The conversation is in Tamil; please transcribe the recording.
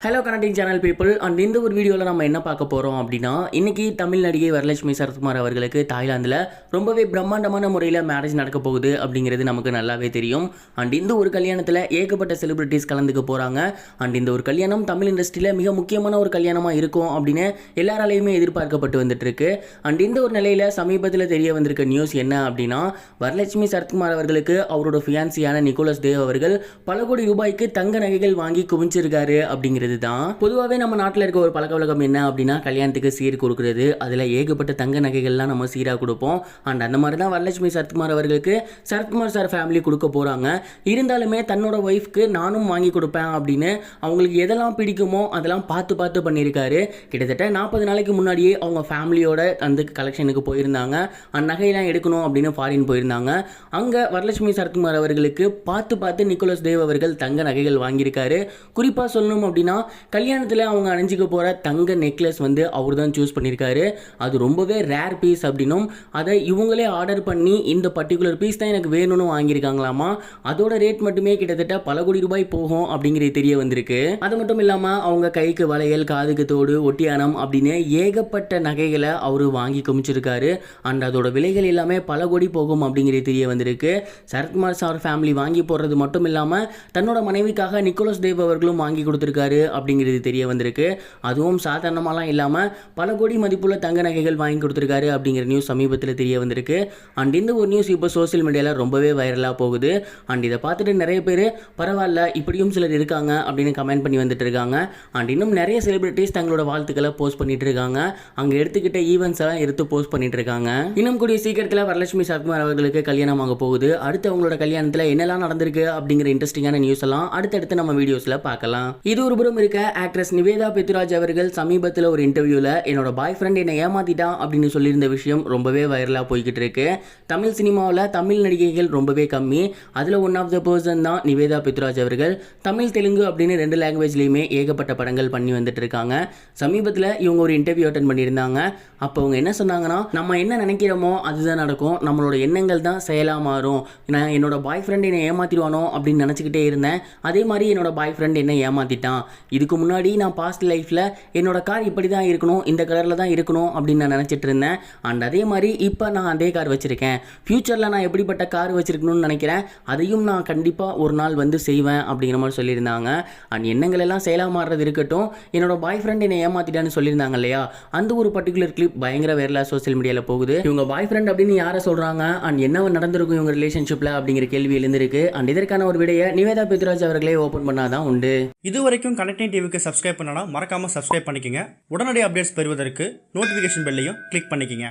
Hello connecting channel people and இந்த ஒரு வீடியோவில் நம்ம என்ன பார்க்க போகிறோம் அப்படின்னா இன்றைக்கி தமிழ் நடிகை வரலட்சுமி சரத்குமார் அவர்களுக்கு தாய்லாந்தில் ரொம்பவே பிரம்மாண்டமான முறையில் மேரேஜ் நடக்க போகுது அப்படிங்கிறது நமக்கு நல்லாவே தெரியும். அண்ட் இந்த ஒரு கல்யாணத்தில் ஏகப்பட்ட செலிபிரிட்டிஸ் கலந்துக்க போகிறாங்க. அண்ட் இந்த ஒரு கல்யாணம் தமிழ் இண்டஸ்ட்ரியில் மிக முக்கியமான ஒரு கல்யாணமாக இருக்கும் அப்படின்னு எல்லாராலையுமே எதிர்பார்க்கப்பட்டு வந்துட்டு இருக்கு. அண்ட் இந்த ஒரு நிலையில் சமீபத்தில் தெரிய வந்திருக்க நியூஸ் என்ன அப்படின்னா வரலட்சுமி சரத்குமார் அவர்களுக்கு அவரோட ஃபியான்சியான நிக்கோலஸ் தேவ் அவர்கள் பல கோடி ரூபாய்க்கு தங்க நகைகள் வாங்கி குவிச்சிருக்காரு அப்படிங்கிறது தான். பொதுவாகவே நம்ம நாட்டில் இருக்க ஒரு பழக்க வழக்கம் என்ன அப்படின்னா கல்யாணத்துக்கு சீர் கொடுக்குறது, அதில் ஏகப்பட்ட தங்க நகைகள்லாம் நம்ம சீராக கொடுப்போம். அண்ட் அந்த மாதிரி தான் வரலட்சுமி சரத்குமார் அவர்களுக்கு சரத்குமார் சார் ஃபேமிலி கொடுக்க போகிறாங்க. இருந்தாலுமே தன்னோட ஒய்ஃப்க்கு நானும் வாங்கி கொடுப்பேன் அப்படின்னு அவங்களுக்கு எதெல்லாம் பிடிக்குமோ அதெல்லாம் பார்த்து பார்த்து பண்ணியிருக்காரு. கிட்டத்தட்ட 40 நாளைக்கு முன்னாடியே அவங்க ஃபேமிலியோட அந்த கலெக்ஷனுக்கு போயிருந்தாங்க. அந்த நகையெல்லாம் எடுக்கணும் அப்படின்னு ஃபாரின் போயிருந்தாங்க. அங்கே வரலட்சுமி சரத்குமார் அவர்களுக்கு பார்த்து பார்த்து நிக்கோலஸ் தேவ் அவர்கள் தங்க நகைகள் வாங்கியிருக்காரு. குறிப்பாக சொல்லணும் அப்படின்னா கல்யாணத்தில் அவங்க அணிஞ்சிக்க போகிற தங்க நெக்லஸ் வந்து அவர் தான் சூஸ் பண்ணியிருக்காரு. அது ரொம்பவே ரேர் பீஸ் அப்படின்னும் அதை இவங்களே ஆர்டர் பண்ணி இந்த பர்டிகுலர் பீஸ் தான் எனக்கு வேணும்னு வாங்கியிருக்காங்களாமா. அதோட ரேட் மட்டுமே கிட்டத்தட்ட பல கோடி ரூபாய் போகும் அப்படிங்கிறது தெரிய வந்திருக்கு. அது மட்டும் இல்லாமல் அவங்க கைக்கு வளையல், காதுக்கு தோடு, ஒட்டியானம் அப்படின்னு ஏகப்பட்ட நகைகளை அவர் வாங்கி குமிச்சிருக்காரு. அண்ட் அதோட விலைகள் எல்லாமே பல கோடி போகும் அப்படிங்கிறது தெரிய வந்திருக்கு. சரத்குமார் சார் ஃபேமிலி வாங்கி போடுறது மட்டும் இல்லாமல் தன்னோட மனைவிக்காக நிக்கோலஸ் தேவ் அவர்களும் வாங்கி கொடுத்துருக்காரு அப்படிங்கிறது தெரிய வந்திருக்கு. அதுவும் சாதாரணமாலாம் இல்லாமல் பல கோடி மதிப்புள்ள தங்க நகைகள் வாங்கி கொடுத்துருக்காரு அப்படிங்கிற நியூஸ் சமீபத்தில் தெரிய வந்திருக்கு. அண்ட் இந்த ஒரு நியூஸ் இப்போ சோசியல் மீடியாவில் ரொம்பவே வைரலாக போகுது. அண்ட் இதை பார்த்துட்டு நிறைய பேர் பரவாயில்ல இப்படியும் சிலர் இருக்காங்க அப்படின்னு கமெண்ட் பண்ணி வந்துட்டு இருக்காங்க. அண்ட் இன்னும் நிறைய செலிபிரிட்டிஸ் தங்களோட வாழ்த்துக்களை போஸ்ட் பண்ணிட்டு இருக்காங்க. அங்கே எடுத்துக்கிட்ட ஈவெண்ட்ஸ் எல்லாம் எடுத்து போஸ்ட் பண்ணிட்டு இருக்காங்க. இன்னும் கூடிய சீக்கிரத்தில் வரலட்சுமி சரத்குமார் அவர்களுக்கு கல்யாணம் ஆக போகுது. அடுத்து அவங்களோட கல்யாணத்தில் என்னெல்லாம் நடந்திருக்கு அப்படிங்கிற இன்ட்ரெஸ்டிங்கான நியூஸ் எல்லாம் அடுத்தடுத்து நம்ம வீடியோஸில் பார்க்கலாம். இது ஒரு புறம் இருக்க ஆக்ட்ரஸ் நிவேதா பெத்ராஜ் அவர்கள் சமீபத்தில் ஒரு இன்டர்வியூவில் என்னோட பாய் ஃப்ரெண்ட் என்னை ஏமாத்திட்டான் அப்படின்னு சொல்லியிருந்த விஷயம் ரொம்பவே வைரலாக போய்கிட்டு இருக்கு. தமிழ் சினிமாவில் தமிழ் நடிகைகள் ரொம்பவே கம்மி. அதில் ஒன் ஆஃப் த பர்சன் தான் நிவேதா பெத்ராஜ் அவர்கள். தமிழ், தெலுங்கு அப்படின்னு 2 லாங்குவேஜ்லையுமே ஏகப்பட்ட படங்கள் பண்ணி வந்துட்டு இருக்காங்க. சமீபத்தில் இவங்க ஒரு இன்டர்வியூ அட்டன் பண்ணியிருந்தாங்க. அப்போ அவங்க என்ன சொன்னாங்கன்னா, நம்ம என்ன நினைக்கிறோமோ அதுதான் நடக்கும், நம்மளோட எண்ணங்கள் தான் செயலாக மாறும். நான் என்னோட பாய் ஃப்ரெண்ட் என்னை ஏமாத்திடுவானோ அப்படின்னு நினச்சிக்கிட்டே இருந்தேன். அதே மாதிரி என்னோட பாய் ஃப்ரெண்ட் என்னை ஏமாத்திட்டான். இதுக்கு முன்னாடி நான் பாஸ்ட் லைஃப்பில் என்னோட கார் இப்படி தான் இருக்கணும், இந்த கலரில் தான் இருக்கணும் அப்படின்னு நான் நினச்சிட்டு இருந்தேன். அண்ட் அதே மாதிரி இப்போ நான் அதே கார் வச்சுருக்கேன். ஃப்யூச்சரில் நான் எப்படிப்பட்ட கார் வச்சுருக்கணும்னு நினைக்கிறேன், அதையும் நான் கண்டிப்பாக ஒரு நாள் வந்து செய்வேன் அப்படிங்கிற மாதிரி சொல்லியிருந்தாங்க. அண்ட் எண்ணங்கள் எல்லாம் செயலாக மாறுறது இருக்கட்டும், என்னோட பாய் ஃப்ரெண்ட் என்னை ஏமாத்திட்டான்னு சொல்லியிருந்தாங்க இல்லையா, அந்த ஒரு பர்டிகுலர் கிளிப் பயங்கர வேறல சோசியல் மீடியாவில் போகுது. இவங்க பாய் ஃப்ரெண்ட் அப்படின்னு யாரை சொல்கிறாங்க அண்ட் என்ன நடந்திருக்கும் இவங்க ரிலேஷன்ஷிப்பில் அப்படிங்கிற கேள்வி எழுந்திருக்கு. அண்ட் இதற்கான ஒரு விடையை நிவேதா பெத்ராஜ் அவர்களே ஓப்பன் பண்ணாதான் உண்டு. இது வரைக்கும் கனெக்டிங் டிவிக்கு சப்ஸ்கிரைப் பண்ணனா மறக்காம சப்ஸ்கிரைப் பண்ணிக்கங்க. உடனடி அப்டேட்ஸ் பெறுவதற்கு நோட்டிஃபிகேஷன் பெல்லையும் கிளிக் பண்ணிக்கங்க.